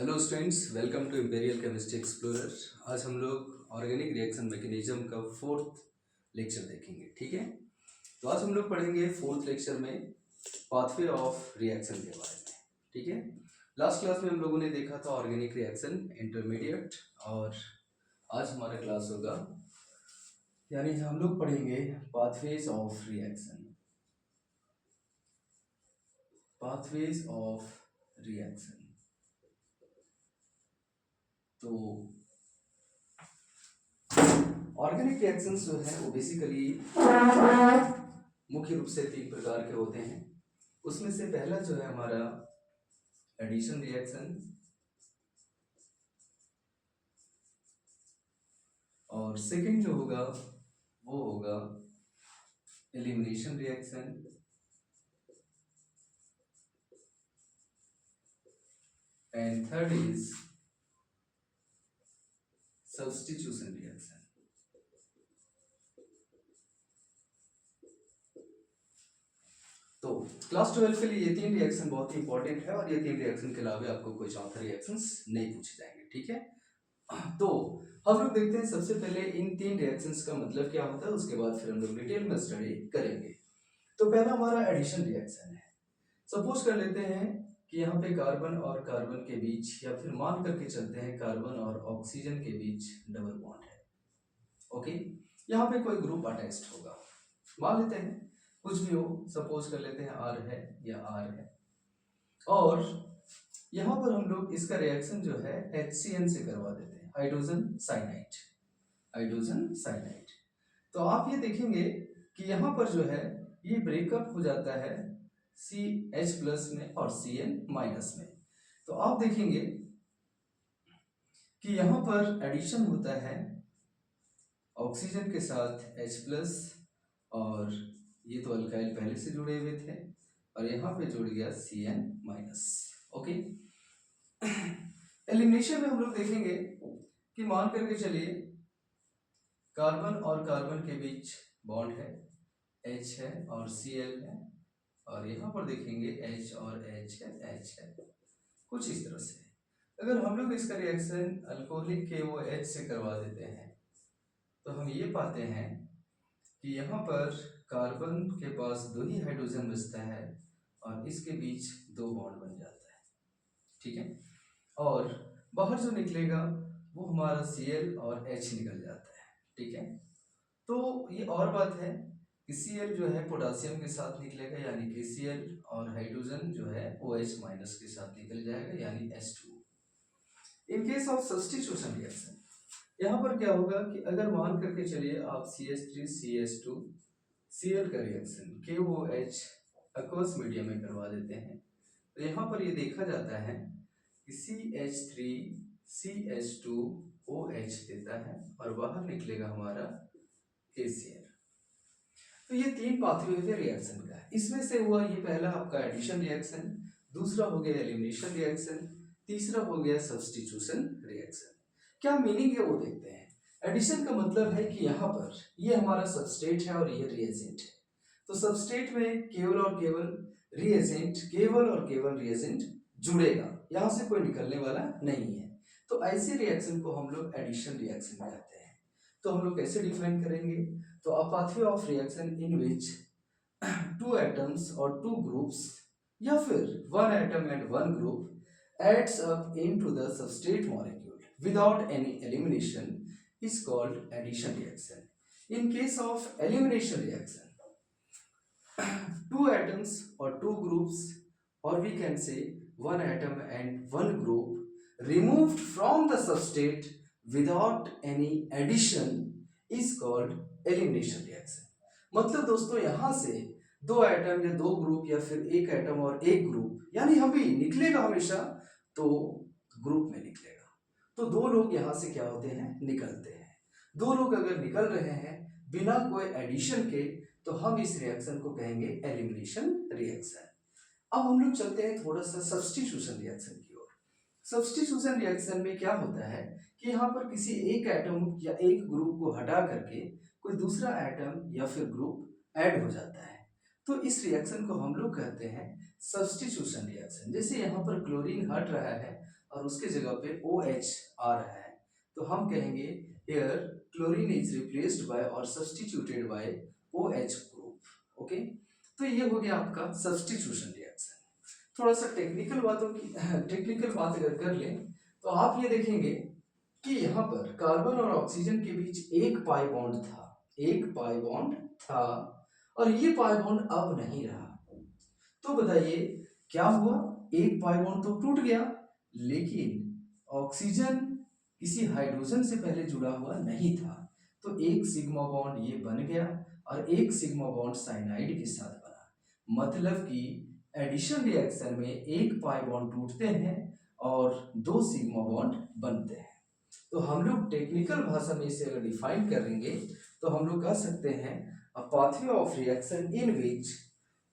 Hello students, welcome to imperial chemistry explorer. आज हम लोग ऑर्गेनिक रिएक्शन मैकेनिज्म का फोर्थ लेक्चर देखेंगे। ठीक है, तो आज हम लोग पढ़ेंगे फोर्थ लेक्चर में पाथवे ऑफ रिएक्शन के बारे में। ठीक है, लास्ट क्लास में हम लोगों ने देखा था ऑर्गेनिक रिएक्शन इंटरमीडिएट, और आज हमारा क्लास होगा यानी हम लोग पढ़ेंगे pathways of reaction. Pathways of reaction तो ऑर्गेनिक रिएक्शंस जो है वो बेसिकली मुख्य रूप से तीन प्रकार के होते हैं। उसमें से पहला जो है हमारा एडिशन रिएक्शन, और सेकंड जो होगा वो होगा elimination reaction, and third is substitution reaction. तो क्लास 12 के लिए ये तीन रिएक्शन बहुत ही इंपॉर्टेंट है, और ये तीन रिएक्शन के अलावा आपको कोई चौथा रिएक्शंस नहीं पूछे जाएंगे। ठीक है, तो हम लोग देखते हैं सबसे पहले इन तीन रिएक्शंस का मतलब क्या होता है, उसके बाद फिर हम लोग डिटेल में स्टडी करेंगे। तो पहला हमारा एडिशन रिएक्शन है। सपोज कर लेते हैं कि यहाँ पे कार्बन और कार्बन के बीच, या फिर मान करके चलते हैं कार्बन और ऑक्सीजन के बीच डबल बॉन्ड है। ओके, यहाँ पे कोई ग्रुप अटैच्ड होगा, मान लेते हैं कुछ भी हो, सपोज कर लेते हैं आर है या आर है, और यहाँ पर हम लोग इसका रिएक्शन जो है HCN से करवा देते हैं, हाइड्रोजन साइनाइड। हाइड्रोजन साइनाइड, तो आप ये देखेंगे कि यहाँ पर जो है ये ब्रेकअप हो जाता है CH प्लस में और Cn माइनस में। तो आप देखेंगे कि यहाँ पर एडिशन होता है ऑक्सीजन के साथ H प्लस, और ये तो अल्काइल पहले से जुड़े हुए थे, और यहाँ पे जुड़ गया Cn माइनस। ओके, एलिमिनेशन में हम लोग देखेंगे कि मान करके चलिए कार्बन और कार्बन के बीच बॉन्ड है, H है और Cl है, और यहाँ पर देखेंगे H और H है, H है, कुछ इस तरह से। अगर हम लोग इसका रिएक्शन अल्कोहलिक KOH से करवा देते हैं तो हम ये पाते हैं कि यहाँ पर कार्बन के पास दो ही हाइड्रोजन बचता है और इसके बीच दो बॉन्ड बन जाता है। ठीक है, और बाहर जो निकलेगा वो हमारा Cl और H निकल जाता है। ठीक है, तो ये और बात है कि Cl जो है पोटासियम के साथ निकलेगा, यानी कि Cl, और हाइड्रोजन जो है OH माइनस के साथ निकल जाएगा, यानी H2। In case of substitution reaction यहाँ पर क्या होगा कि अगर मान करके चलिए आप CH3 CH2 Cl का रिएक्शन KOH एक्वस मीडियम में करवा देते हैं, तो यहाँ पर ये देखा जाता है कि CH3 CH2 OH देता है और बाहर निकलेगा हमारा KCl। तो ये तीन पाथवे हुए रिएक्शन का है। इसमें से हुआ ये पहला आपका एडिशन रिएक्शन, दूसरा हो गया एलिमिनेशन रिएक्शन, तीसरा हो गया सब्स्टिट्यूशन रिएक्शन। क्या मीनिंग है वो देखते हैं। एडिशन का मतलब है कि यहाँ पर ये हमारा सबस्ट्रेट है और ये रिएजेंट है, तो सबस्ट्रेट में केवल और केवल रिएजेंट, केवल और केवल रिएजेंट जुड़ेगा, यहाँ से कोई निकलने वाला नहीं है। तो ऐसे रिएक्शन को हम लोग एडिशन रिएक्शन कहते हैं। तो हम लोग कैसे डिफाइन करेंगे, तो a pathway of reaction in which two atoms or two groups या फिर one atom and one group adds up into the substrate molecule without any elimination is called addition reaction. In case of elimination reaction, two atoms or two groups, or we can say one atom and one group removed from the substrate without any addition is called elimination reaction. मतलब दोस्तों यहाँ से दो atom या दो group, या फिर एक एटम और एक ग्रुप, यानी हम भी निकलेगा हमेशा तो ग्रुप में निकलेगा, तो दो लोग यहाँ से क्या होते हैं, निकलते हैं। दो लोग अगर निकल रहे हैं बिना कोई एडिशन के, तो हम इस रिएक्शन को कहेंगे एलिमिनेशन रिएक्शन। अब हम लोग चलते हैं थोड़ा सा सब्स्टिट्यूशन रिएक्शन की ओर। सब्स्टिट्यूशन रिएक्शन में क्या होता है कि यहाँ पर किसी एक एटम या एक ग्रुप को हटा करके कोई दूसरा एटम या फिर ग्रुप ऐड हो जाता है, तो इस रिएक्शन को हम लोग कहते हैं सब्स्टिट्यूशन रिएक्शन। जैसे यहाँ पर क्लोरीन हट रहा है और उसके जगह पे OH आ रहा है, तो हम कहेंगे here chlorine is replaced by और substituted by OH group. Okay, तो ये हो गया आपका सब्स्टिट्यूशन रिएक्शन। थोड़ा सा टेक्निकल बात अगर कर लें तो आप ये देखेंगे कि यहाँ पर कार्बन और ऑक्सीजन के बीच एक पाई बॉन्ड था, एक पाई बॉन्ड था, और ये पाई बॉन्ड अब नहीं रहा। तो बताइए क्या हुआ, एक पाई बॉन्ड तो टूट गया, लेकिन ऑक्सीजन किसी हाइड्रोजन से पहले जुड़ा हुआ नहीं था, तो एक सिग्मा बॉन्ड ये बन गया और एक सिग्मा बॉन्ड साइनाइड के साथ बना। मतलब कि एडिशन रिएक्शन में एक पाई बॉन्ड टूटते हैं और दो सिग्मा बॉन्ड बनते हैं। तो हम लोग टेक्निकल भाषा में इसे अगर डिफाइन करेंगे तो हम लोग कह सकते हैं अ pathway of reaction in which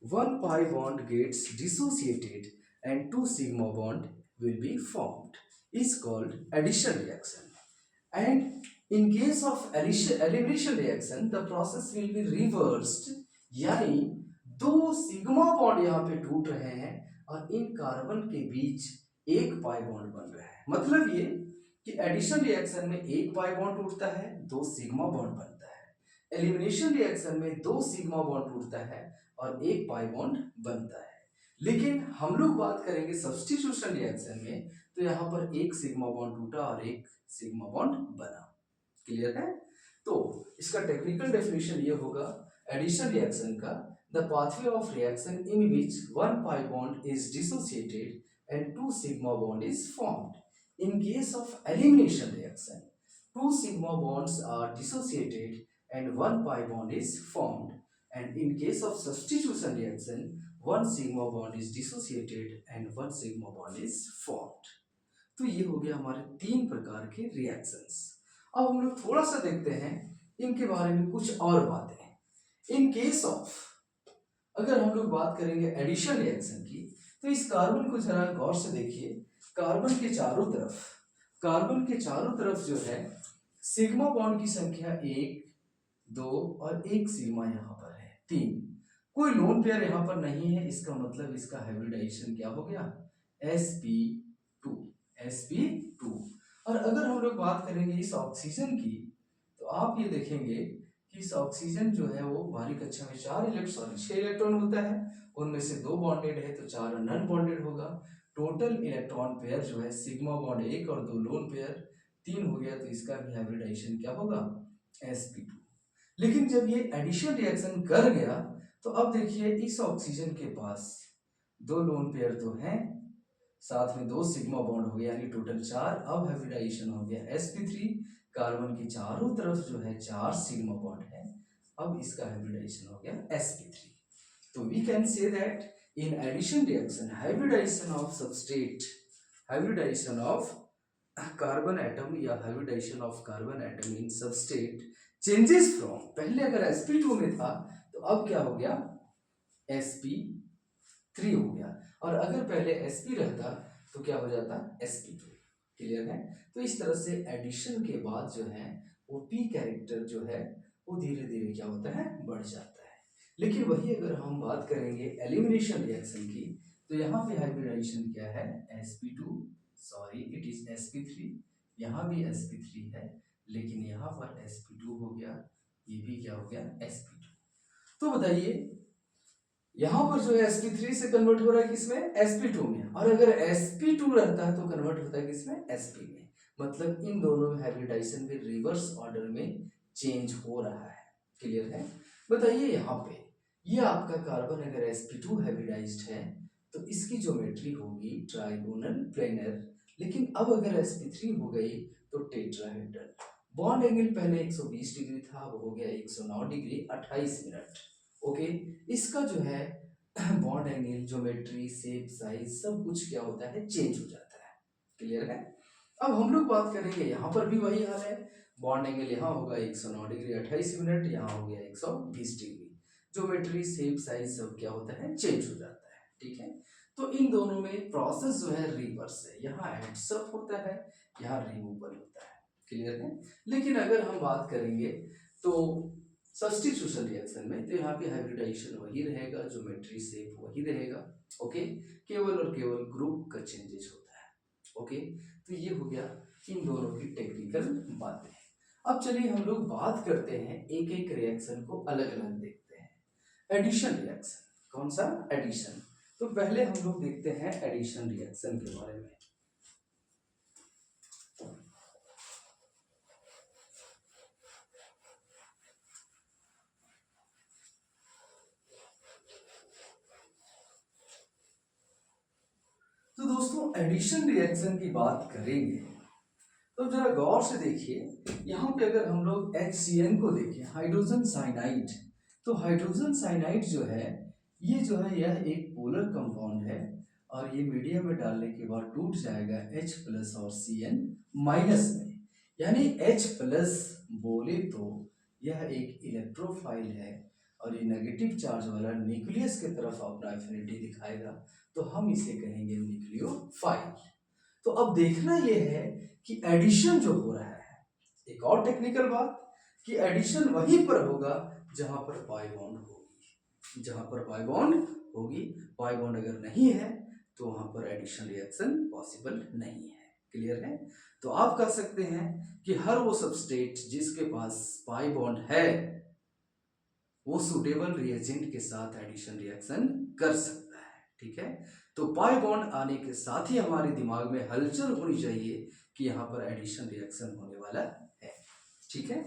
one pi bond gets dissociated and two sigma bond will be formed is called addition reaction. And in case of elimination reaction the process will be reversed, यानी दो sigma bond यहाँ पे टूट रहे हैं और इन carbon के बीच एक पाई बॉन्ड बन रहा है। मतलब ये कि एडिशन रिएक्शन में एक पाई बॉन्ड टूटता है, दो सिग्मा बॉन्ड बनता है। एलिमिनेशन रिएक्शन में दो सिग्मा बॉन्ड टूटता है और एक पाई बॉन्ड बनता है। लेकिन हम लोग बात करेंगे सब्स्टिट्यूशन रिएक्शन में, तो यहाँ पर एक सिग्मा बॉन्ड टूटा और एक सिग्मा बॉन्ड बना। क्लियर है? तो इसका टेक्निकल डेफिनेशन ये होगा एडिशन रिएक्शन का, the pathway of reaction in which one pi bond is dissociated and two sigma bond is formed. In case of elimination reaction two sigma bonds are dissociated and one pi bond is formed, and in case of substitution reaction one sigma bond is dissociated and one sigma bond is formed। तो ये हो गया हमारे तीन प्रकार के reactions. अब हम लोग थोड़ा सा देखते हैं इनके बारे में कुछ और बातें। इन केस ऑफ अगर हम लोग बात करेंगे एडिशन रिएक्शन की, तो इस कार्बन को जरा गौर से देखिए। कार्बन के चारों तरफ जो है सिग्मा बॉन्ड की संख्या एक, दो और एक सिग्मा यहाँ पर है तीन। कोई लोन पेयर यहाँ पर नहीं है, इसका मतलब इसका हाइब्रिडाइजेशन क्या हो गया, sp2। और अगर हम लोग बात करेंगे इस ऑक्सीजन की, तो आप ये देखेंगे कि इस ऑक्सीजन जो है वो हमारी कक्षा में 6 इलेक्ट्रॉन होता है, उनमें से दो बॉन्डेड है तो 4 नॉन बॉन्डेड होगा। टोटल इलेक्ट्रॉन पेयर जो है सिग्मा बॉन्ड एक और दो लोन पेयर 3 हो गया, तो इसका भी हाइब्रिडाइजेशन क्या होगा, sp2। लेकिन जब ये एडिशन रिएक्शन कर गया तो अब देखिए इस ऑक्सीजन के पास दो लोन पेयर तो हैं, साथ में दो सिग्मा बॉन्ड हो गया, यानी टोटल 4। अब हाइब्रिडाइजेशन हो गया sp3। कार्बन के चारों तरफ जो है 4 सिग्मा बॉन्ड है, अब इसका हाइब्रिडाइजेशन हो गया sp3। तो we can say that in addition reaction hybridization of substrate, hybridization of carbon atom या hybridization of carbon atom in substrate changes from, पहले अगर sp2 में था तो अब क्या हो गया, sp3 हो गया, और अगर पहले sp रहता तो क्या हो जाता, sp2। क्लियर है? तो इस तरह से एडिशन के बाद जो है वो p कैरेक्टर जो है वो धीरे धीरे क्या होता है, बढ़ जाता है। लेकिन वही अगर हम बात करेंगे एलिमिनेशन रिएक्शन की, तो यहाँ पे हाइब्रिडाइजेशन क्या है, sp2, sorry it is sp3, यहाँ भी sp3 है, लेकिन यहाँ पर sp2 हो गया, ये भी क्या हो गया, sp2। तो बताइए यहाँ पर जो है sp3 से कन्वर्ट हो रहा है किसमें, sp2 में, और अगर sp2 रहता है तो कन्वर्ट होता है किसमें, sp में। मतलब इन दोनों में हाइब्रिडाइजेशन में रिवर्स ऑर्डर में चेंज हो रहा है। क्लियर है? बताइए यहाँ पे ये आपका कार्बन अगर sp2 हाइब्रिडाइज्ड है तो इसकी ज्योमेट्री होगी ट्राइगोनल प्लेनर, लेकिन अब अगर sp3 हो गई तो टेट्राहेड्रल। बॉन्ड एंगल पहले 120 डिग्री था, अब हो गया 109 डिग्री 28 मिनट। ओके, इसका जो है bond angle, geometry, shape, size सब कुछ क्या होता है, चेंज हो जाता है। क्लियर है? अब हम लोग बात करेंगे यहाँ पर भी वही हाल है, बॉन्ड एंगल यहाँ होगा 109 डिग्री 28 मिनट, यहाँ हो गया 120 डिग्री, ज्योमेट्री, शेप, साइज सब क्या होता है, चेंज हो जाता है। ठीक है? तो इन दोनों में प्रोसेस जो है रिवर्स है, यहाँ एडसअप होता है, यहाँ रिमूवल होता है। क्लियर है? लेकिन अगर हम बात करेंगे तो सब्स्टिट्यूशन रिएक्शन में, तो यहाँ पे हाइब्रिडाइजेशन वही रहेगा, ज्योमेट्री शेप वही रहेगा। ओके, केवल और केवल ग्रुप का चेंजेस होता है। ओके, तो ये हो गया इन दोनों की टेक्निकल बातें। अब चलिए हम लोग बात करते हैं एक एक रिएक्शन को अलग अलग देखते हैं। एडिशन रिएक्शन, कौन सा? एडिशन। तो पहले हम लोग देखते हैं एडिशन रिएक्शन के बारे में। तो दोस्तों एडिशन रिएक्शन की बात करेंगे तो जरा गौर से देखिए, यहाँ पे अगर हम लोग HCN को देखें, हाइड्रोजन साइनाइड, तो हाइड्रोजन साइनाइड जो है ये जो है यह एक पोलर कंपाउंड है और ये मीडियम में डालने के बाद टूट जाएगा H प्लस और Cn माइनस में, यानी H प्लस बोले तो यह एक इलेक्ट्रोफाइल है और ये नेगेटिव चार्ज वाला न्यूक्लियस की तरफ अपना एफिनिटी दिखाएगा, तो हम इसे कहेंगे न्यूक्लियोफाइल। तो अब देखना यह है कि एडिशन जो हो रहा है, एक और टेक्निकल बात कि एडिशन वहीं पर होगा जहां पर पाई बॉन्ड होगी, जहां पर पाई बॉन्ड होगी। पाई बॉन्ड अगर नहीं है तो वहां पर एडिशन रिएक्शन पॉसिबल नहीं है। क्लियर है? तो आप कह सकते हैं कि हर वो सबस्टेट जिसके पास पाई बॉन्ड है वो सुटेबल रिएजेंट के साथ एडिशन रिएक्शन कर सकता है। ठीक है, तो पाई बॉन्ड आने के साथ ही हमारे दिमाग में हलचल होनी चाहिए कि यहाँ पर एडिशन रिएक्शन होने वाला है। ठीक है,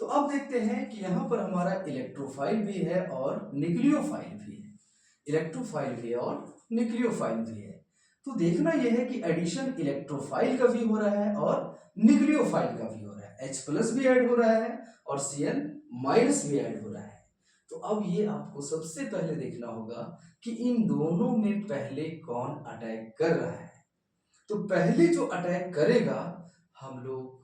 तो अब देखते हैं कि यहाँ पर हमारा इलेक्ट्रोफाइल भी है और न्यूक्लियोफाइल भी है। इलेक्ट्रोफाइल भी है और न्यूक्लियोफाइल भी है। तो देखना यह है कि एडिशन इलेक्ट्रोफाइल का भी हो रहा है और न्यूक्लियोफाइल का भी हो रहा है। H प्लस भी ऐड हो रहा है और Cn माइनस भी ऐड हो रहा है। तो अब ये आपको सबसे पहले देखना होगा कि इन दोनों में पहले कौन अटैक कर रहा है। तो पहले जो अटैक करेगा हम लोग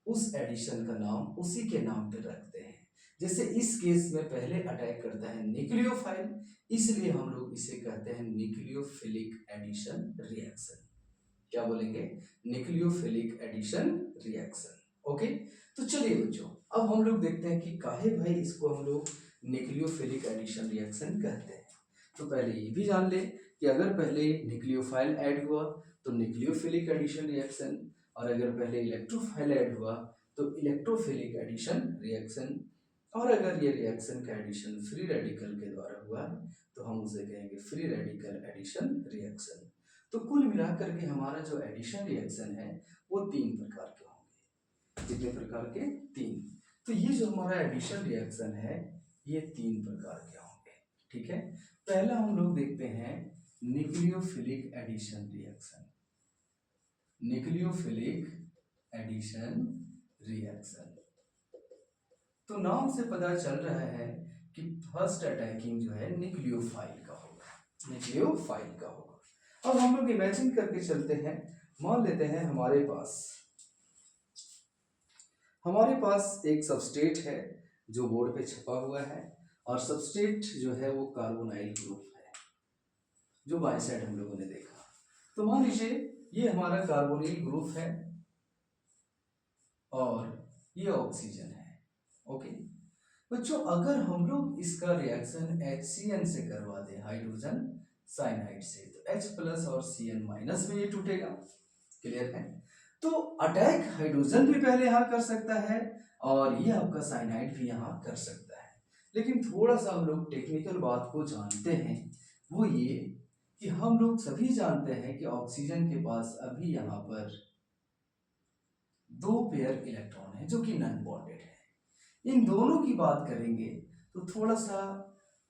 उस एडिशन का नाम उसी के नाम पे रखते हैं। जैसे इस केस में पहले अटैक करता है न्यूक्लियोफाइल, इसलिए हम लोग इसे कहते हैं न्यूक्लियोफिलिक एडिशन रिएक्शन। क्या बोलेंगे? Nucleophilic addition reaction. ओके, तो चलिए बच्चों अब हम लोग देखते हैं कि काहे भाई इसको हम लोग न्यूक्लियोफिलिक एडिशन रिएक्शन कहते हैं। तो पहले ये भी जान ले कि अगर पहले न्यूक्लियोफाइल ऐड हुआ तो न्यूक्लियोफिलिक एडिशन रिएक्शन, और अगर पहले इलेक्ट्रोफाइल ऐड हुआ तो इलेक्ट्रोफिलिक एडिशन रिएक्शन, और अगर ये रिएक्शन का एडिशन फ्री रेडिकल के द्वारा हुआ तो हम उसे कहेंगे फ्री रेडिकल एडिशन रिएक्शन। तो कुल मिलाकर के हमारा जो एडिशन रिएक्शन है वो 3 प्रकार के होंगे। कितने प्रकार के? 3। तो ये जो हमारा एडिशन रिएक्शन है ये 3 प्रकार के होंगे। ठीक है, पहला हम लोग देखते हैं nucleophilic addition reaction. Nucleophilic addition reaction, तो नाम से पता चल रहा है कि फर्स्ट अटैकिंग जो है न्यूक्लियोफाइल का होगा, न्यूक्लियोफाइल का होगा। अब हम लोग इमेजिन करके चलते हैं, मान लेते हैं हमारे पास एक सबस्ट्रेट है जो बोर्ड पे छपा हुआ है और सबस्ट्रेट जो है वो कार्बोनाइल ग्रुप है जो बाएं साइड हम लोगों ने देखा। तो मान लीजिए ये हमारा कार्बोनिल ग्रुप है और ये ऑक्सीजन है। ओके बच्चों, अगर हम लोग इसका रिएक्शन HCN से करवा दें, हाइड्रोजन साइनाइड से, तो H प्लस और Cn माइनस में ये टूटेगा। क्लियर है? तो अटैक हाइड्रोजन भी पहले यहाँ कर सकता है और ये आपका साइनाइड भी यहाँ कर सकता है। लेकिन थोड़ा सा हम लोग टेक्निकल बात को जानते हैं, वो ये कि हम लोग सभी जानते हैं कि ऑक्सीजन के पास अभी यहाँ पर 2 पेयर इलेक्ट्रॉन है जो कि नॉन बॉन्डेड है। इन दोनों की बात करेंगे तो थोड़ा सा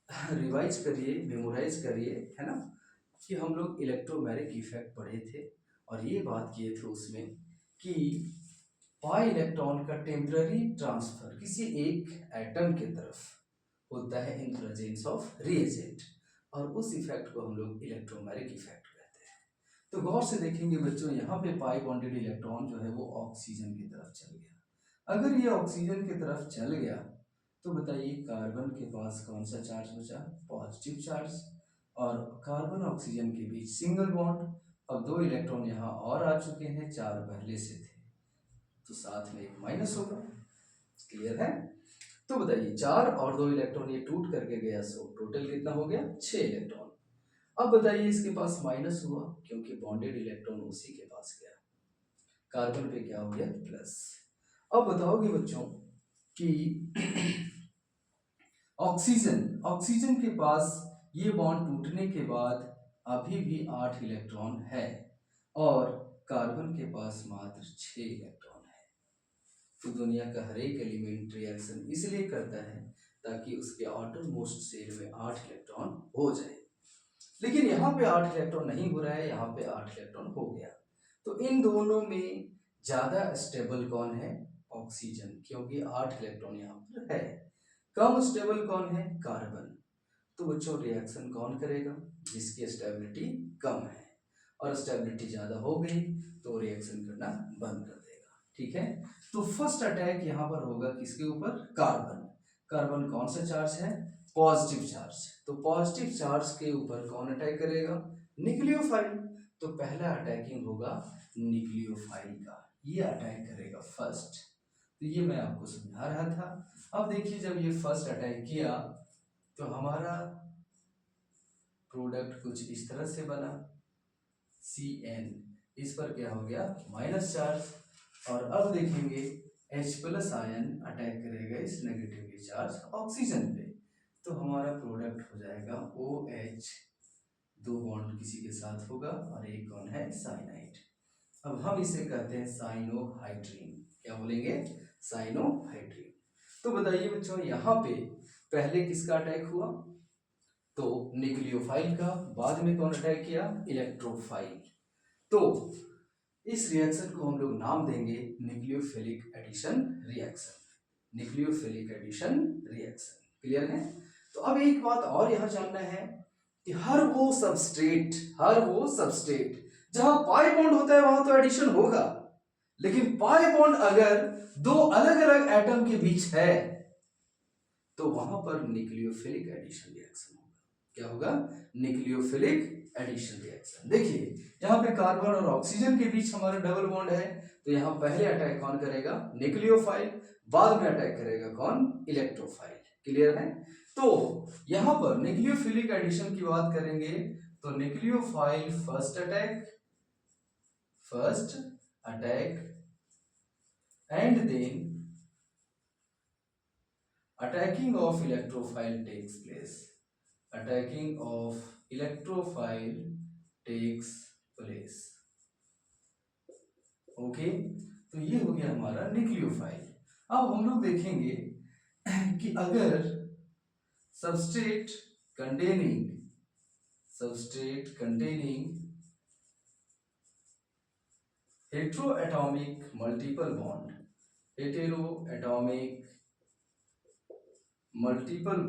रिवाइज करिए, मेमोराइज करिए, है ना, कि हम लोग इलेक्ट्रोमैग्नेटिक इफेक्ट पढ़े थे और ये बात किए थे उसमें कि पाई इलेक्ट्रॉन का टेम्पररी ट्रांसफर किसी एक एटम की तरफ होता है इन प्रेजेंस ऑफ रिएजेंट, और उस इफेक्ट को हम लोग इलेक्ट्रोमैग्नेटिक इफेक्ट कहते हैं। तो गौर से देखेंगे बच्चों, यहाँ पे पाई बॉन्डेड इलेक्ट्रॉन जो है वो ऑक्सीजन की तरफ चल गया। अगर ये ऑक्सीजन की तरफ चल गया तो बताइए कार्बन के पास कौन सा चार्ज बचा? पॉजिटिव चार्ज, और कार्बन ऑक्सीजन के बीच सिंगल बॉन्ड। अब 2 इलेक्ट्रॉन यहाँ और आ चुके हैं, 4 पहले से थे, तो साथ में एक माइनस होगा। क्लियर है? तो बताइए 4 और 2 इलेक्ट्रॉन ये टूट करके गया, सो टोटल कितना हो गया? 6 इलेक्ट्रॉन। अब बताइए इसके पास माइनस हुआ क्योंकि बॉन्डेड इलेक्ट्रॉन उसी के पास गया, कार्बन पे क्या हो गया प्लस। अब बताओगे बच्चों कि ऑक्सीजन के पास ये बॉन्ड टूटने के बाद अभी भी 8 इलेक्ट्रॉन है और कार्बन के पास मात्र 6 इलेक्ट्रॉन है। तो दुनिया का हर एक एलिमेंट रिएक्शन इसलिए करता है ताकि उसके आउटरमोस्ट शेल में 8 इलेक्ट्रॉन हो जाए, लेकिन यहाँ पे 8 इलेक्ट्रॉन नहीं हो रहा है, यहाँ पे 8 इलेक्ट्रॉन हो गया। तो इन दोनों में ज्यादा स्टेबल कौन है? ऑक्सीजन, क्योंकि 8 इलेक्ट्रॉन यहाँ पर है। कम स्टेबल कौन है? कार्बन। तो बच्चों रिएक्शन कौन करेगा? जिसकी स्टेबिलिटी कम है, और स्टेबिलिटी ज्यादा हो गई तो रिएक्शन करना बंद कर देगा। ठीक है, तो फर्स्ट अटैक यहाँ पर होगा किसके ऊपर? कार्बन। कार्बन कौन सा चार्ज है? Positive charge. तो पॉजिटिव चार्ज के ऊपर कौन अटैक करेगा? न्यूक्लियोफाइल। तो पहला अटैकिंग होगा न्यूक्लियोफाइल का, ये अटैक करेगा फर्स्ट। तो ये मैं आपको समझा रहा था। अब देखिए जब ये फर्स्ट अटैक किया तो हमारा प्रोडक्ट कुछ इस तरह से बना, Cn। इस पर क्या हो गया? Minus charge. और अब देखेंगे H+ आयन अटैक करेगा इस नेगेटिवली चार्ज ऑक्सीजन पे, तो हमारा प्रोडक्ट हो जाएगा OH, 2 बॉन्ड किसी के साथ होगा और एक कौन है? साइनाइड। अब हम इसे कहते हैं साइनोहाइड्रीन। क्या बोलेंगे? साइनोहाइड्रीन। तो बताइए बच्चों यहाँ पे पहले किसका अटैक हुआ? तो न्यूक्लियोफाइल का। बाद में कौन अटैक किया? इलेक्ट्रोफाइल। तो इस रिएक्शन को हम लोग नाम देंगे nucleophilic addition reaction. Nucleophilic addition reaction. Clear है? तो अब एक बात और यहां जानना है कि हर वो सबस्ट्रेट जहां पाई बॉन्ड होता है वहां तो एडिशन होगा, लेकिन पाई बॉन्ड अगर दो अलग अलग एटम के बीच है तो वहां पर न्यूक्लियोफिलिक एडिशन रिएक्शन होगा। क्या होगा? Nucleophilic addition reaction. देखिए यहाँ पे कार्बन और ऑक्सीजन के बीच हमारा डबल बॉन्ड है, तो यहाँ पहले अटैक कौन करेगा? न्यूक्लियोफाइल। बाद में अटैक करेगा कौन? इलेक्ट्रोफाइल। क्लियर है? तो यहाँ पर न्यूक्लियोफिलिक एडिशन की बात करेंगे तो nucleophile first attack and then attacking of electrophile takes place. Attacking of electrophile takes place. Okay, तो ये हो गया हमारा न्यूक्लियोफाइल। अब हम लोग देखेंगे कि अगर substrate containing heteroatomic multiple bond, heteroatomic multiple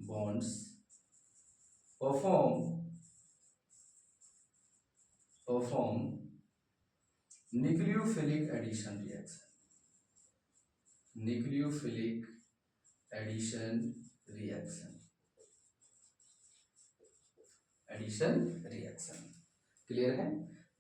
bonds perform nucleophilic addition reaction। Clear है?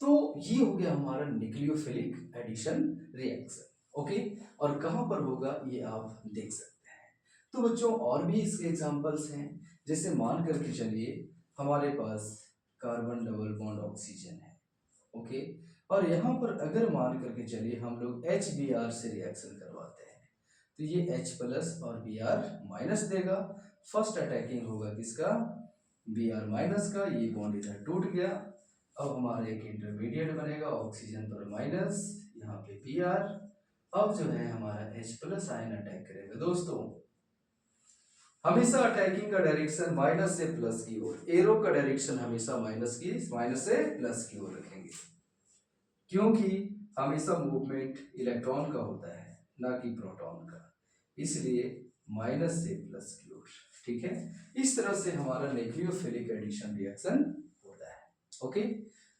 तो ये हो गया हमारा न्यूक्लियोफिलिक एडिशन रिएक्शन। ओके, और कहां पर होगा ये आप देख सकते हैं। तो बच्चों और भी इसके एग्जांपल्स हैं, जैसे मान करके चलिए हमारे पास कार्बन डबल बॉन्ड ऑक्सीजन है। ओके, और यहाँ पर अगर मान करके चलिए हम लोग HBr से रिएक्शन करवाते हैं तो ये H+ और Br- देगा। फर्स्ट अटैकिंग होगा किसका? Br- का। ये बॉन्ड इधर टूट गया। अब हमारा एक इंटरमीडिएट बनेगा ऑक्सीजन पर माइनस, यहाँ पे Br। अब जो है हमारा H+ आयन अटैक करेगा। दोस्तों हमेशा अटैकिंग का डायरेक्शन माइनस से प्लस की ओर, एरो का डायरेक्शन हमेशा माइनस से प्लस की ओर रखेंगे, क्योंकि हमेशा मूवमेंट इलेक्ट्रॉन का होता है ना कि प्रोटॉन का, इसलिए माइनस से प्लस की ओर। ठीक है, इस तरह से हमारा न्यूक्लियोफिलिक एडिशन रिएक्शन होता है। ओके,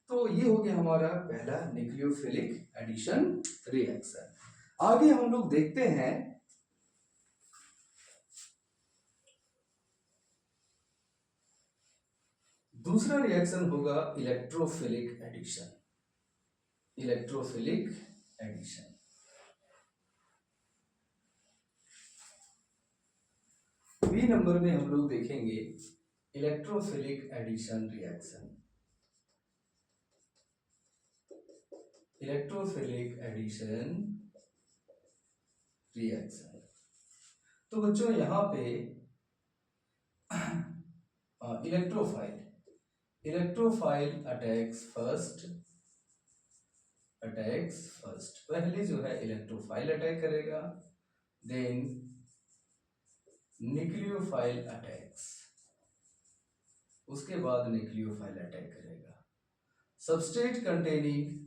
तो ये हो गया हमारा पहला न्यूक्लियोफिलिक एडिशन रिएक्शन। आगे हम लोग देखते हैं दूसरा रिएक्शन होगा इलेक्ट्रोफिलिक एडिशन। बी नंबर में हम लोग देखेंगे electrophilic addition reaction. Electrophilic addition reaction. तो बच्चों यहाँ पे इलेक्ट्रोफाइल अटैक्स फर्स्ट। पहले जो है इलेक्ट्रोफाइल अटैक करेगा, देन न्यूक्लियोफाइल अटैक्स, उसके बाद न्यूक्लियोफाइल अटैक करेगा। सबस्ट्रेट कंटेनिंग,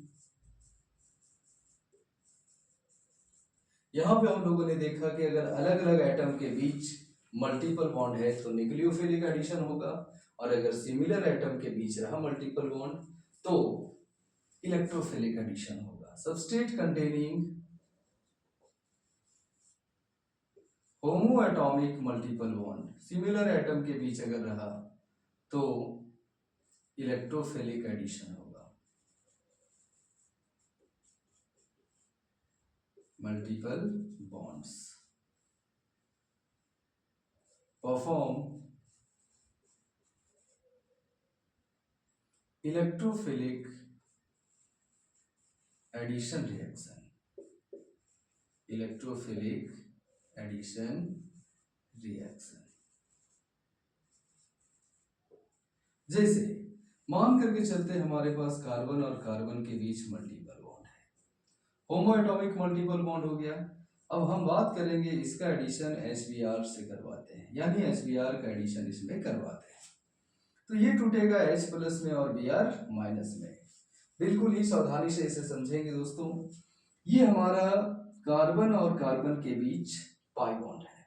यहां पे हम लोगों ने देखा कि अगर अलग अलग एटम के बीच मल्टीपल बॉन्ड है तो न्यूक्लियोफिलिक एडिशन होगा, और अगर सिमिलर एटम के बीच रहा मल्टीपल बॉन्ड तो इलेक्ट्रोफिलिक एडिशन होगा। Substrate containing homo atomic multiple bond, similar atom के बीच अगर रहा तो इलेक्ट्रोफिलिक एडिशन होगा। Multiple bonds perform electrophilic addition reaction. Electrophilic addition reaction जैसे मान करके चलते हमारे पास कार्बन और कार्बन के बीच मल्टीपल बॉन्ड है, होमो एटॉमिक मल्टीपल बॉन्ड हो गया। अब हम बात करेंगे इसका एडिशन HBr से करवाते हैं, यानी HBr का एडिशन इसमें करवाते हैं, तो ये टूटेगा H प्लस में और Br माइनस में। बिल्कुल ही सावधानी से इसे समझेंगे दोस्तों। ये हमारा कार्बन और कार्बन के बीच पाई बॉन्ड है,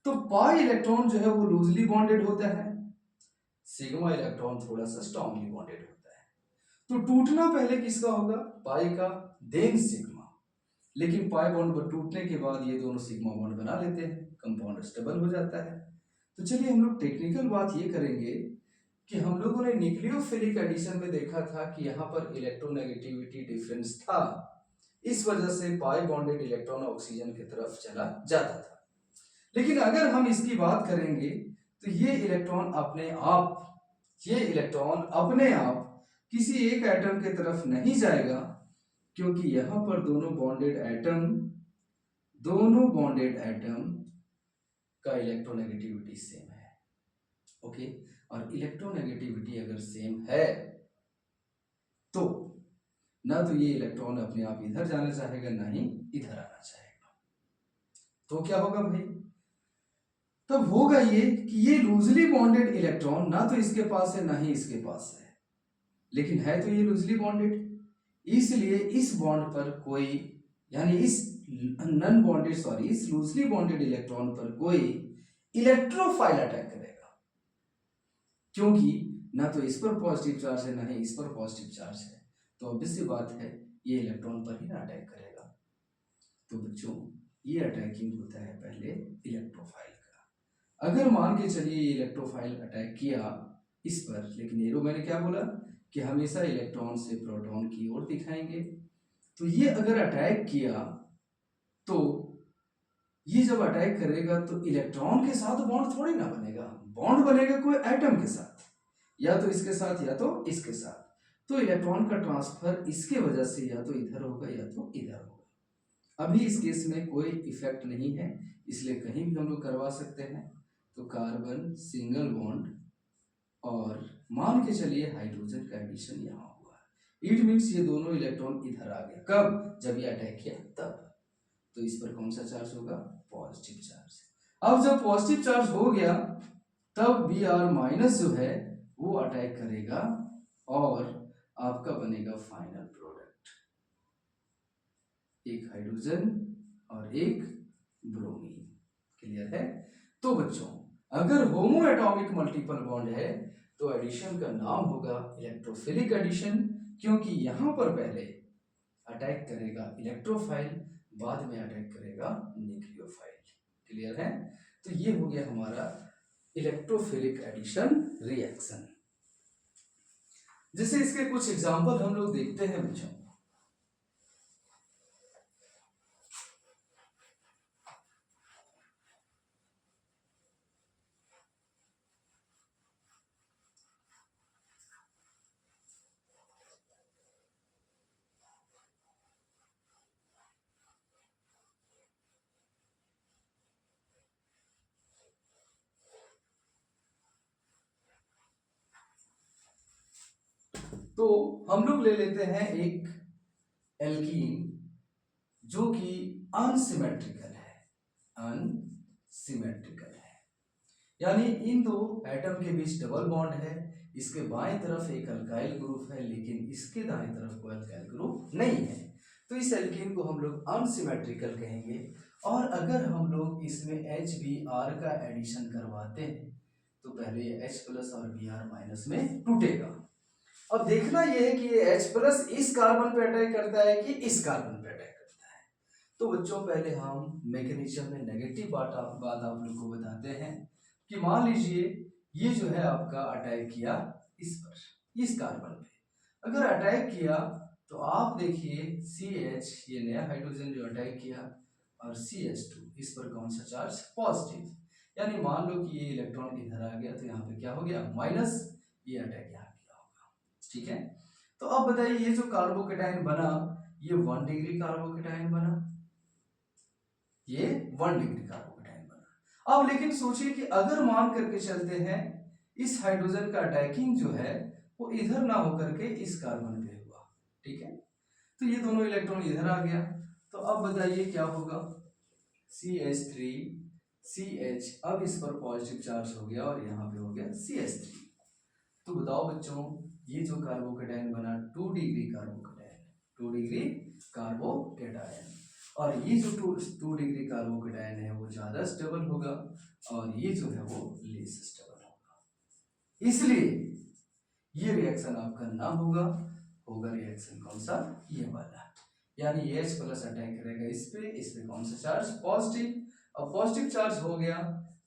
तो पाई इलेक्ट्रॉन जो है वो लूजली बॉन्डेड होता है, सिग्मा इलेक्ट्रॉन थोड़ा सा स्ट्रांगली बॉन्डेड होता है। तो टूटना पहले किसका होगा? पाई का, देन सिग्मा। लेकिन पाई बॉन्ड पर टूटने के बाद ये दोनों सिग्मा बॉन्ड बना लेते हैं, कंपाउंड स्टेबल हो जाता है। तो चलिए हम लोग टेक्निकल बात ये करेंगे कि हम लोगों ने न्यूक्लियोफिलिक एडिशन में देखा था कि यहाँ पर इलेक्ट्रोनेगेटिविटी डिफरेंस था, इस वजह से पाई बॉन्डेड इलेक्ट्रॉन ऑक्सीजन की तरफ चला जाता था। लेकिन अगर हम इसकी बात करेंगे तो ये इलेक्ट्रॉन अपने आप किसी एक एटम की तरफ नहीं जाएगा, क्योंकि यहां पर दोनों बॉन्डेड एटम का इलेक्ट्रोनेगेटिविटी सेम है। ओके, और इलेक्ट्रोनेगेटिविटी अगर सेम है तो ना तो ये इलेक्ट्रॉन अपने आप इधर जाना चाहेगा, ना ही इधर आना चाहेगा। तो क्या होगा भाई? तब होगा ये कि ये लूजली बॉन्डेड इलेक्ट्रॉन ना तो इसके पास है ना ही इसके पास है, लेकिन है तो ये लूजली बॉन्डेड, इसलिए इस बॉन्ड पर कोई, यानी इस लूजली बॉन्डेड इलेक्ट्रॉन पर कोई इलेक्ट्रोफाइल अटैक करेगा, क्योंकि ना तो इस पर पॉजिटिव चार्ज है ना ही इस पर पॉजिटिव चार्ज है, तो ऑब्वियस सी बात है ये इलेक्ट्रॉन पर ही ना अटैक करेगा। तो बच्चों ये अटैकिंग होता है पहले इलेक्ट्रोफाइल का। अगर मान के चलिए इलेक्ट्रोफाइल अटैक किया इस पर, लेकिन एरो मैंने क्या बोला कि हमेशा इलेक्ट्रॉन से प्रोटॉन की ओर दिखाएंगे, तो ये अगर अटैक किया तो ये जब अटैक करेगा तो इलेक्ट्रॉन के साथ बॉन्ड थोड़ी ना बनेगा, बॉन्ड बनेगा कोई एटम के साथ, या तो इसके साथ या तो इसके साथ। तो इलेक्ट्रॉन का ट्रांसफर इसके वजह से या तो इधर होगा या तो इधर होगा। अभी इस केस में कोई इफेक्ट नहीं है, इसलिए कहीं भी हम लोग करवा सकते हैं। तो कार्बन सिंगल बॉन्ड और मान के चलिए हाइड्रोजन का एडिशन यहाँ हुआ, इट मीन्स ये दोनों इलेक्ट्रॉन इधर आ गया। कब? जब ये अटैक किया तब। तो इस पर कौन सा चार्ज होगा? Positive charge. अब जब पॉजिटिव चार्ज हो गया तब Br माइनस जो है वो अटैक करेगा और आपका बनेगा फाइनल प्रोडक्ट, एक हाइड्रोजन और एक ब्रोमीन। क्लियर है? तो बच्चों अगर होमो एटॉमिक मल्टीपल बॉन्ड है तो एडिशन का नाम होगा इलेक्ट्रोफिलिक एडिशन, क्योंकि यहां पर पहले अटैक करेगा इलेक्ट्रोफाइल, बाद में अटैक करेगा न्यूक्लियोफाइल। क्लियर है? तो ये हो गया हमारा इलेक्ट्रोफिलिक एडिशन रिएक्शन। जैसे इसके कुछ एग्जांपल हम लोग देखते हैं बच्चों। तो हम लोग ले लेते हैं एक एल्कीन जो कि अनसिमेट्रिकल है, अनसिमेट्रिकल है, यानी इन दो एटम के बीच डबल बॉन्ड है, इसके बाएं तरफ एक अल्काइल ग्रुप है लेकिन इसके दाएं तरफ कोई अल्काइल ग्रुप नहीं है, तो इस एल्कीन को हम लोग अनसिमेट्रिकल कहेंगे। और अगर हम लोग इसमें HBr का एडिशन करवाते हैं तो पहले ये H प्लस और Br माइनस में टूटेगा। अब देखना यह है कि ये H प्लस इस कार्बन पे अटैक करता है कि इस कार्बन पे अटैक करता है। तो बच्चों पहले हम मैकेनिज्म में नेगेटिव बात आप लोग को बताते हैं कि मान लीजिए ये जो है आपका अटैक किया इस पर, इस कार्बन पे अगर अटैक किया तो आप देखिए CH ये नया हाइड्रोजन जो अटैक किया और CH2 इस पर कौन सा चार्ज, पॉजिटिव, यानी मान लो कि ये इलेक्ट्रॉन इधर आ गया तो यहाँ पे क्या हो गया, माइनस, ये अटैक यहाँ किया होगा, ठीक है। तो अब बताइए ये जो कार्बोकेटाइन बना ये 1 डिग्री कार्बोकेटाइन बना, ये 1 डिग्री कार्बोकेटाइन बना। अब लेकिन सोचिए कि अगर मान करके चलते हैं इस हाइड्रोजन का अटैकिंग जो है वो इधर ना होकर के इस कार्बन पे हुआ, ठीक है, तो ये दोनों इलेक्ट्रॉन इधर आ गया, तो अब बताइए क्या होगा, CH3 CH, अब इस पर पॉजिटिव चार्ज हो गया और यहाँ पे हो गया CH3। तो बताओ बच्चों ये जो कार्बोकेटाइन बना 2 डिग्री कार्बोकेटाइन, 2 डिग्री कार्बोकेटाइन, और ये जो 2 डिग्री कार्बोकेटाइन है वो ज्यादा स्टेबल होगा और ये जो है वो लेस स्टेबल होगा, इसलिए ये रिएक्शन आपका ना होगा, होगा रिएक्शन कौन सा, ये वाला, यानी ये H प्लस अटैक करेगा इस पे कौन सा चार्ज, पॉजिटिव। अब पॉजिटिव चार्ज हो गया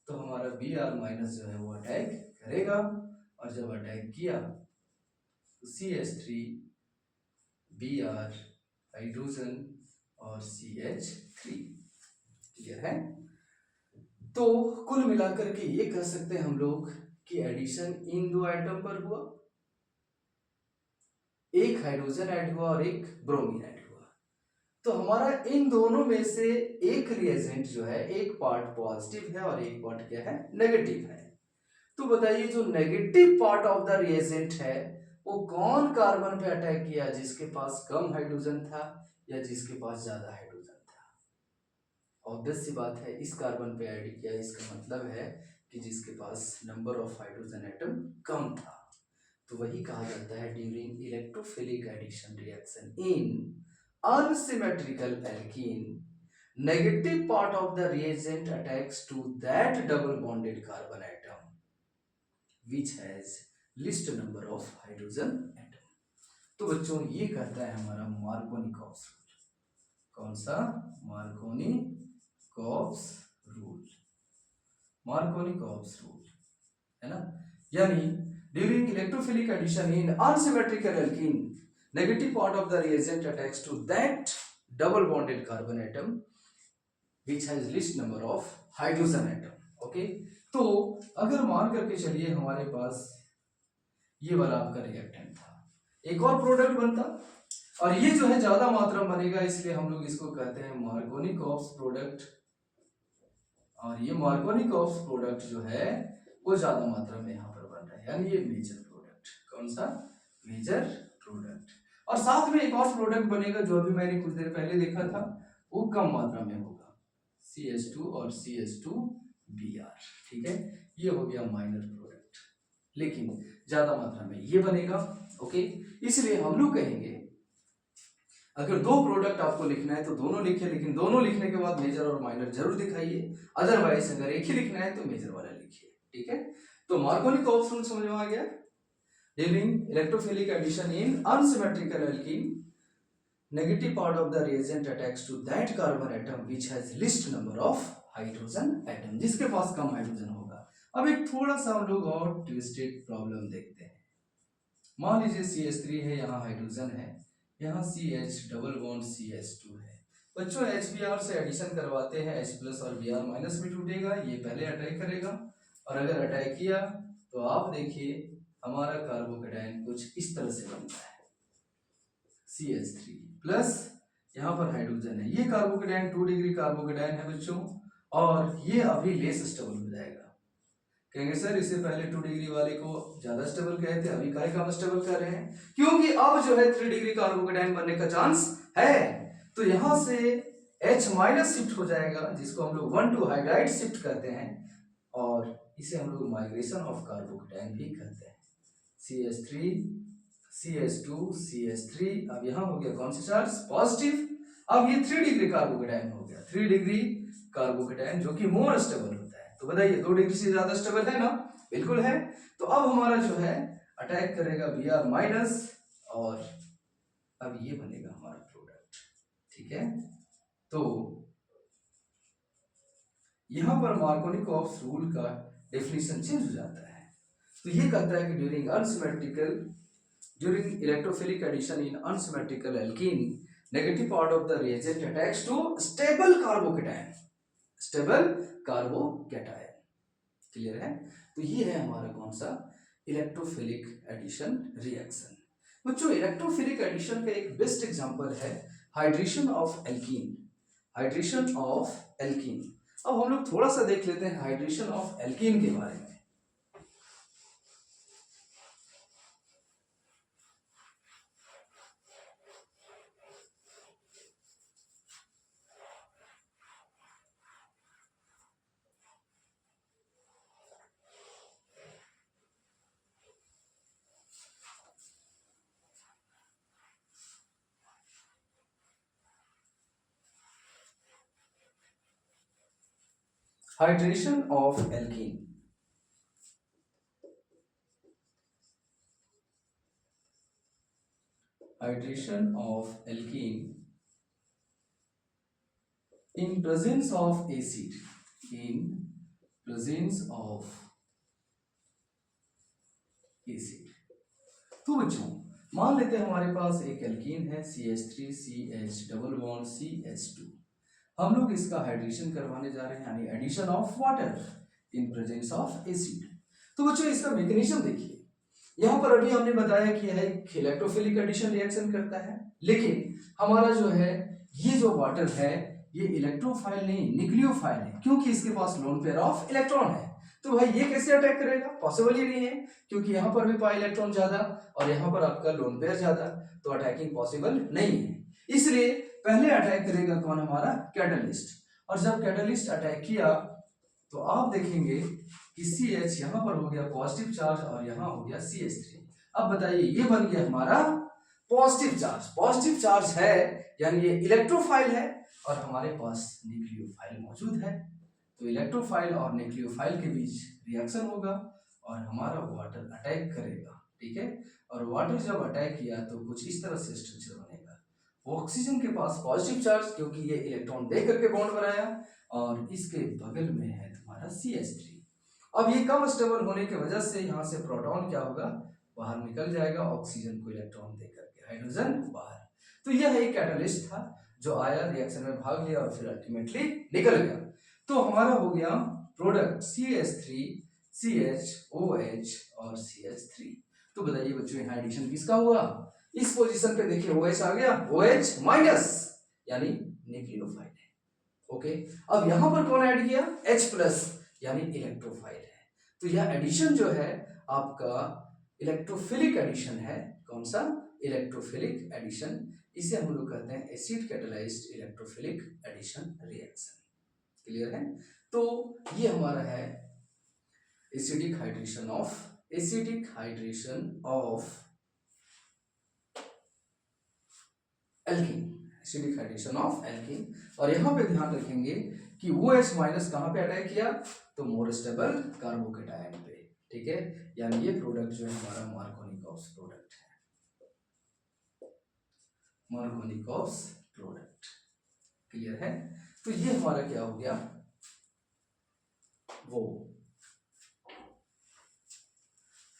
तो हमारा Br माइनस जो है वो अटैक करेगा, और जब अटैक किया तो CH3 Br हाइड्रोजन और CH3, क्लियर है। तो कुल मिलाकर के ये कह सकते हैं हम लोग कि एडिशन इन दो एटम पर हुआ, एक हाइड्रोजन ऐड हुआ और एक ब्रोमीन ऐड हुआ, तो हमारा इन दोनों में से एक रिएजेंट जो है एक पार्ट पॉजिटिव है और एक पार्ट क्या है, नेगेटिव है। तो बताइए जो negative part of the reagent है वो कौन कार्बन पे अटैक किया, जिसके पास कम हाइड्रोजन था या जिसके पास ज्यादा हाइड्रोजन था, ऑब्वियस सी बात है इस कार्बन पे ऐड किया, इसका मतलब है कि जिसके पास नंबर ऑफ हाइड्रोजन एटम कम था। तो वही कहा जाता है during electrophilic addition reaction in unsymmetrical alkene, negative part of the reagent attacks to that double bonded carbon atom which has least number of hydrogen atom। तो बच्चों ये कहता है हमारा मार्कोनिकॉप्स रूल, कौन सा, मार्कोनिकॉप्स रूल, मार्कोनिकॉप्स रूल है ना, यानी during electrophilic addition in unsymmetrical alkene negative part of the reagent attacks to that double bonded carbon atom which has least number of hydrogen atom, okay। तो अगर मान करके चलिए हमारे पास ये वाला आपका रिएक्टेंट था, एक और प्रोडक्ट बनता और ये जो है ज्यादा मात्रा में बनेगा, इसलिए हम लोग इसको कहते हैं मार्कोनिकॉप्स प्रोडक्ट, और ये मार्कोनिकॉप्स प्रोडक्ट जो है वो ज्यादा मात्रा में यहाँ पर बन रहा है, यानी ये मेजर प्रोडक्ट, कौन सा, मेजर प्रोडक्ट। और साथ में एक और प्रोडक्ट बनेगा जो अभी मैंने कुछ देर पहले देखा था, वो कम मात्रा में होगा, CH2 और CH2Br, ठीक है, ये हो गया माइनर प्रोडक्ट, लेकिन ज्यादा मात्रा में ये बनेगा, ओके। इसलिए हम लोग कहेंगे अगर दो प्रोडक्ट आपको लिखना है तो दोनों लिखिए, लेकिन दोनों लिखने के बाद मेजर और माइनर जरूर दिखाइए, अदरवाइज अगर एक ही लिखना है तो मेजर वाला लिखिए, ठीक है। तो मार्कोनिकॉप्स रूल समझ में आ गया, during electrophilic addition in unsymmetrical alkene, negative part of the reagent attacks to that carbon atom which has least number of hydrogen atom, जिसके पास कम हाइड्रोजन होगा। अब एक थोड़ा सा हम लोग और ट्विस्टेड प्रॉब्लम देखते हैं, मान लीजिए CH3 है, यहाँ हाइड्रोजन है, यहाँ CH डबल बॉन्ड CH2 है, बच्चों HBr से एडिशन करवाते हैं, H प्लस और Br माइनस में टूटेगा, ये पहले अटैक करेगा, और अगर अटैक किया तो आप देखिए हमारा कार्बोकेटाइन कुछ इस तरह से बनता है, CH3 प्लस यहाँ पर हाइड्रोजन है, ये कार्बोकेटाइन 2 डिग्री कार्बोकेटाइन है बच्चों, और ये अभी लेस स्टेबल हो जाएगा, कहेंगे सर इससे पहले 2 डिग्री वाले को ज्यादा स्टेबल कहे थे, अभी काय कम स्टेबल कर रहे हैं, क्योंकि अब जो है 3 डिग्री कार्बोकेटाइन बनने का चांस है। तो यहां से H माइनस शिफ्ट हो जाएगा, जिसको हम लोग 1,2 हाइड्राइड शिफ्ट कहते हैं, और इसे हम लोग माइग्रेशन ऑफ कार्बोकेटाइन भी कहते हैं। CH3 CH2 CH3, अब यहाँ हो गया कौन सा चार्ज, पॉजिटिव। अब ये 3 डिग्री कार्बोकेटाइन हो गया, 3 डिग्री कार्बोकेटाइन जो कि मोर स्टेबल होता है। तो बताइए 2 डिग्री से ज्यादा स्टेबल है ना, बिल्कुल है। तो अब हमारा जो है अटैक करेगा Br माइनस, और अब ये बनेगा हमारा प्रोडक्ट, ठीक है। तो यहां पर मार्कोनिकॉफ रूल का डेफिनेशन चेंज हो जाता है। तो ये कहता है कि during electrophilic addition in unsymmetrical alkene, negative part of the reagent attacks to stable carbocation, stable carbocation. Clear है। तो ये है हमारा कौन सा, इलेक्ट्रोफिलिक एडिशन रिएक्शन। बच्चों इलेक्ट्रोफिलिक एडिशन का एक बेस्ट एग्जांपल है hydration of alkene, hydration of alkene. अब हम लोग थोड़ा सा देख लेते हैं हाइड्रेशन ऑफ एल्कीन के बारे में। Hydration of alkene, hydration of alkene in presence of acid, in presence of acid। तो बच्चों मान लेते हैं हमारे पास एक एल्कीन है CH3 CH double bond CH2, हम लोग इसका हाइड्रेशन करवाने जा रहे हैं, यानी addition of water in presence of acid. तो बच्चों इसका मैकेनिज्म देखिए, यहाँ पर अभी हमने बताया कि यह एक इलेक्ट्रोफिलिक एडिशन रिएक्शन करता है, लेकिन हमारा जो है ये जो वाटर है ये इलेक्ट्रोफाइल नहीं न्यूक्लियोफाइल है, क्योंकि इसके पास लोन पेयर ऑफ इलेक्ट्रॉन है। तो भाई ये कैसे अटैक करेगा, पॉसिबल ही नहीं है, क्योंकि यहाँ पर भी पाई इलेक्ट्रॉन ज्यादा और यहाँ पर आपका लोन पेयर ज्यादा, तो अटैकिंग पॉसिबल नहीं है। इसलिए पहले अटैक करेगा कौन, हमारा कैटलिस्ट। और जब कैटलिस्ट अटैक किया तो आप देखेंगे कि CH यहाँ पर हो गया पॉजिटिव चार्ज और यहाँ हो गया CH3। अब बताइए ये बन गया हमारा पॉजिटिव चार्ज, पॉजिटिव चार्ज है यानी ये इलेक्ट्रोफाइल है और हमारे पास न्यूक्लियोफाइल मौजूद है। तो इलेक्ट्रोफाइल और न्यूक्लियोफाइल के बीच रिएक्शन होगा और हमारा वाटर अटैक करेगा, ठीक है। और वाटर जब अटैक किया तो कुछ इस तरह से स्ट्रक्चर बनेगा, ऑक्सीजन के पास पॉजिटिव चार्ज क्योंकि ये इलेक्ट्रॉन दे करके बॉन्ड बनाया, और इसके बगल में है तुम्हारा CH3। अब ये कम स्टेबल होने की वजह से यहाँ से प्रोटॉन क्या होगा, बाहर निकल जाएगा, ऑक्सीजन को इलेक्ट्रॉन दे करके, हाइड्रोजन बाहर। तो यह एक कैटलिस्ट था जो आया, रिएक्शन में भाग लिया और फिर अल्टीमेटली निकल गया। तो हमारा हो गया प्रोडक्ट CH3 CH OH और CH3। तो बताइए बच्चों यहाँ एडिशन किसका हुआ, इस पोजीशन पे देखिए OH आ गया, OH माइनस यानी न्यूक्लियोफाइल है, ओके। अब यहां पर कौन ऐड किया, H प्लस यानी इलेक्ट्रोफाइल है। तो यह एडिशन जो है आपका इलेक्ट्रोफिलिक एडिशन है, कौन सा, इलेक्ट्रोफिलिक एडिशन। इसे हम लोग कहते हैं acid catalysed electrophilic addition reaction. Clear है। तो ये हमारा है acidic hydration of alkene, acidic hydration of alkene. और यहाँ पे ध्यान रखेंगे कि OH माइनस कहाँ पे अटैक किया, तो मोर स्टेबल कार्बोकेटायन पे, ठीक है। यानी ये प्रोडक्ट जो है हमारा मार्कोनिकॉफ्स प्रोडक्ट है, मार्कोनिकॉफ्स प्रोडक्ट। क्लियर है। तो ये हमारा क्या हो गया, वो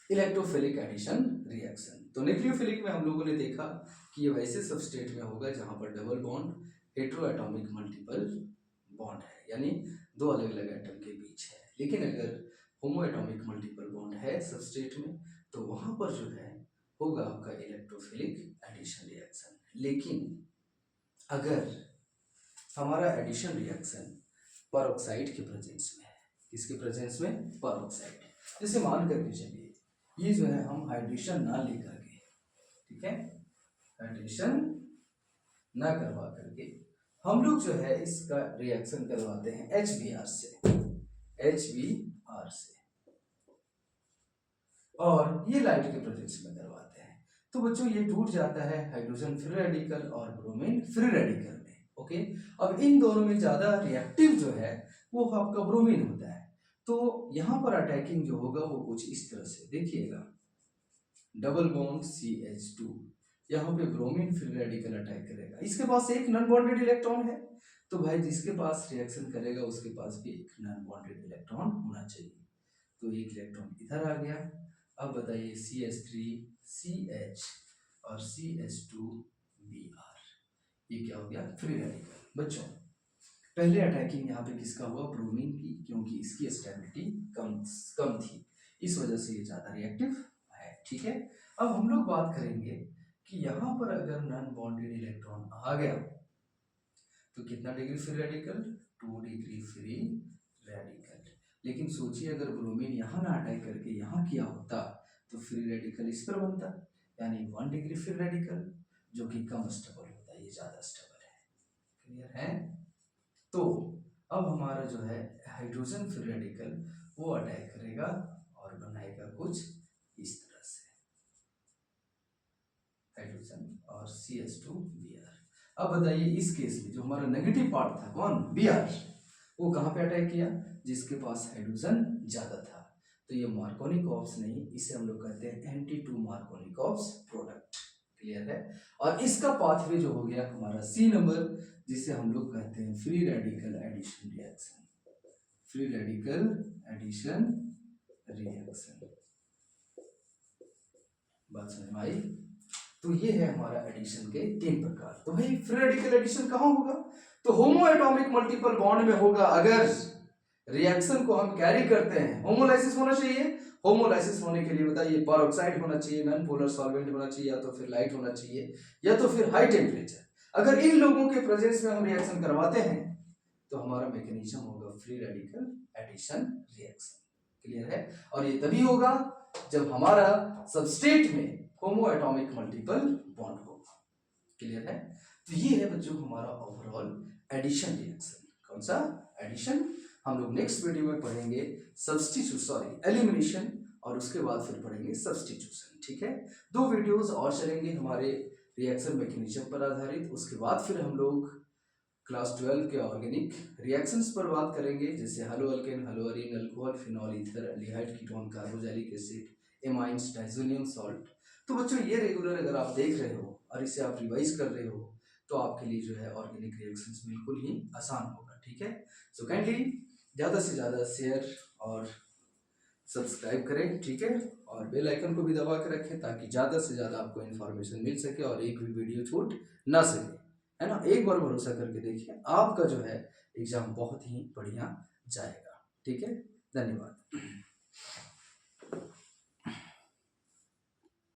इलेक्ट्रोफिलिक एडिशन रिएक्शन। तो न्यूक्लियोफिलिक में हम लोगों ने देखा कि ये वैसे सबस्टेट में होगा जहां पर डबल बॉन्ड हेटेरोएटॉमिक मल्टीपल बॉन्ड है, यानी दो अलग अलग एटम के बीच है। लेकिन अगर होमोएटॉमिक मल्टीपल बॉन्ड है सबस्टेट में तो वहां पर जो है होगा आपका इलेक्ट्रोफिलिक एडिशन रिएक्शन। लेकिन अगर हमारा एडिशन रिएक्शन परऑक्साइड के प्रेजेंस में है, किसके प्रेजेंस में, परऑक्साइड, जैसे मान करके चलिए ये जो है हम हाइड्रेशन ना लेकर के, ठीक है, हाइड्रेशन ना करवा करके हम लोग जो है इसका रिएक्शन करवाते हैं HBr से, HBr से, और ये लाइट के प्रेजेंस में करवाते हैं। तो बच्चों ये टूट जाता है हाइड्रोजन फ्री रेडिकल और ब्रोमीन फ्री रेडिकल में। ओके, अब इन दोनों में ज्यादा रिएक्टिव जो है वो आपका ब्रोमीन होता है। तो यहाँ पर अटैकिंग जो होगा वो कुछ इस तरह से देखिएगा, डबल बॉन्ड CH2, यहाँ पे ब्रोमीन फ्री रेडिकल अटैक करेगा, इसके पास एक नॉन बॉन्डेड इलेक्ट्रॉन है, तो भाई जिसके पास रिएक्शन करेगा उसके पास भी एक नॉन बॉन्डेड इलेक्ट्रॉन होना चाहिए। तो एक इलेक्ट्रॉन इधर आ गया। अब बताइए CH3CH और CH2Br, ये क्या हो गया, फ्री रेडिकल। बच्चों पहले अटैकिंग यहाँ पे किसका हुआ, ब्रोमीन की, क्योंकि इसकी स्टेबिलिटी कम थी, इस वजह से ये ज्यादा रिएक्टिव है। ठीक है, अब हम लोग बात करेंगे कि यहाँ पर अगर नॉन बॉन्डेड इलेक्ट्रॉन आ गया तो कितना degree free radical, 2 degree free radical. लेकिन सोचिए अगर ब्रोमीन यहाँ ना अटैक करके यहाँ किया होता तो फ्री रेडिकल इस पर बनता, यानी 1 डिग्री फ्री रेडिकल, जो कि कम स्टेबल होता है, ये ज्यादा स्टेबल है। क्लियर है? तो अब हमारा जो है हाइड्रोजन फ्री रेडिकल वो अटैक करेगा और बनाएगा कुछ इस तरह से, हाइड्रोजन और CH2Br। अब बताइए इस केस में जो हमारा नेगेटिव पार्ट था कौन, Br, वो कहाँ पे अटैक किया, जिसके पास हाइड्रोजन ज्यादा था। तो ये मार्कोनिकॉप्स नहीं, इसे हम लोग कहते हैं Anti2 मार्कोनिकॉप्स प्रोडक्ट। क्लियर है? और इसका पाथवे जो हो गया हमारा C नंबर, जिसे हम लोग कहते हैं free radical addition reaction, free radical addition reaction. बात समझ में आई? तो ये है हमारा एडिशन के 3 प्रकार। तो भाई फ्री रेडिकल एडिशन कहाँ होगा, तो होमो एटॉमिक मल्टीपल बॉन्ड में होगा। अगर रिएक्शन को हम कैरी करते हैं, होमोलाइसिस होना चाहिए, होमोलाइसिस होने के लिए बताइए पेरोक्साइड होना चाहिए, नॉन पोलर सॉल्वेंट होना चाहिए, या तो फिर लाइट होना चाहिए, या तो फिर हाई टेम्परेचर। अगर इन लोगों के प्रेजेंस में हम रिएक्शन करवाते हैं तो हमारा मैकेनिज्म होगा free radical addition reaction. Clear है? और ये तभी होगा जब हमारा सबस्ट्रेट में होमो एटॉमिक मल्टीपल बॉन्ड होगा। क्लियर है? तो ये है बच्चों हमारा ओवरऑल एडिशन रिएक्शन। कौन सा एडिशन? हम लोग नेक्स्ट वीडियो में पढ़ेंगे एलिमिनेशन, और उसके बाद फिर पढ़ेंगे सब्स्टिट्यूशन। ठीक है, 2 वीडियोस और चलेंगे हमारे रिएक्शन मैकेनिज्म पर आधारित। उसके बाद फिर हम लोग क्लास 12 के ऑर्गेनिक रिएक्शंस पर बात करेंगे, जैसे hello alkane, hello Areen, alcohol, phenol, ether, aldehyde, ketone, carboxylic acid, amines, diazonium salt. तो बच्चों ये रेगुलर अगर आप देख रहे हो और इसे आप रिवाइज कर रहे हो तो आपके लिए जो है ऑर्गेनिक रिएक्शंस बिल्कुल ही आसान होगा। ठीक है, सो काइंडली ज़्यादा से ज़्यादा शेयर और सब्सक्राइब करें। ठीक है, और बेल आइकन को भी दबा के रखें ताकि ज़्यादा से ज़्यादा आपको इन्फॉर्मेशन मिल सके और एक भी वीडियो छूट ना सके, है ना। एक बार भरोसा करके देखिए, आपका जो है एग्जाम बहुत ही बढ़िया जाएगा। ठीक है, धन्यवाद।